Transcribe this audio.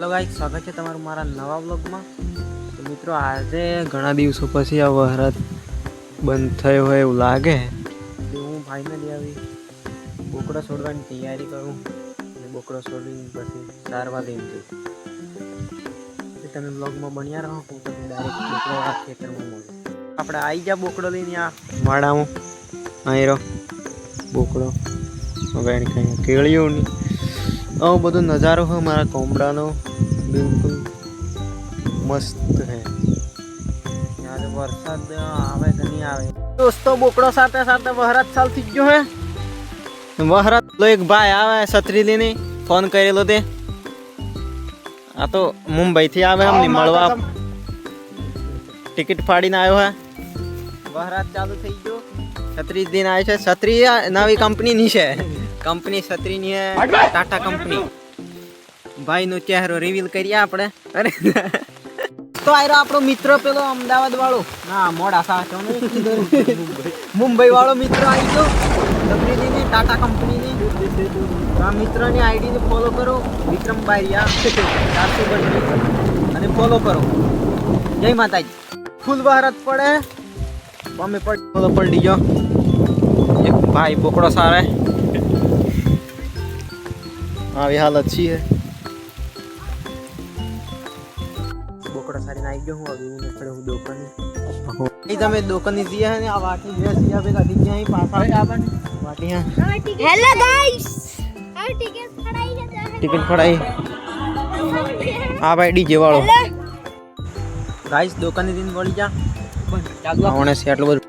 Hello guys, સ્વાગત છે તમારું મારા નવા વ્લોગમાં। તો મિત્રો, આજે ઘણા દિવસો પછી આ વરસાદ બંધ થયો હોય એવું લાગે તો હું ભાઈને લઈ આવી બોકડો છોડવાની તૈયારી કરું અને બોકડો છોડીને પછી સારવા લઈને જઉં। તમે વ્લોગમાં બન્યા રહો, હું તમને ડાયરેક્ટ બોકડો આ ખેતરમાં મળું। આપણે આવી જા બોકડો લઈને આ વાડામાં અહીં રહો બોકડો વગાડી ખાઈને કેળીઓની આવો બધો નજારો હોય મારા કોમડાનો બિલકુલ મસ્ત હે। યાર વરસાદ આવે કે નહીં આવે દોસ્તો, બોકડો સાથે સાથે વહરાત ચાલ થઈ ગયો હે। વહરાત તો એક ભાઈ આવે છત્રી લઈને, ફોન કરેલો તે આ તો મુંબઈ થી આવે અમને મળવા, ટિકિટ ફાડીને આવ્યો હે। વહરાત ચાલુ થઈ ગયો, છત્રી દિન આવે છે। છત્રી નવી કંપનીની છે, કંપની છત્રીની હે ટાટા કંપની। ભાઈનો ચહેરો રિવીલ કરીએ આપણે। અરે તો આયરો આપણો મિત્ર પેલો અમદાવાદ વાળો, ના મોડાસા છો ને મુંબઈ વાળો મિત્ર આવી ગયો છત્રીની ટાટા કંપનીની। આ મિત્રની આઈડીને ફોલો કરો, વિક્રમ બારિયા 432 અને ફોલો કરો। જય માતાજી। ફૂલ ભારત પડે અમે ફોલો પડી ગયો એક ભાઈ બોકડો સારે આવી હાલત છે। બોકડો સારીને આવી ગયો હું હવે હું નીકળે હું દુકાને। એ તમે દુકાને જીયા હે ને આ વાટી બે સિયા ભેગા દી ગયા અહીં પાછા આવવાની વાટી હા। હેલો ગાઈસ, આ ટિકિટ ફડાઈ છે। ટિકિટ ફડાઈ હા ભાઈ ડીજે વાળો ગાઈસ દુકાને દીન વળી જા ચાલુ આવણે છે આટલું બધું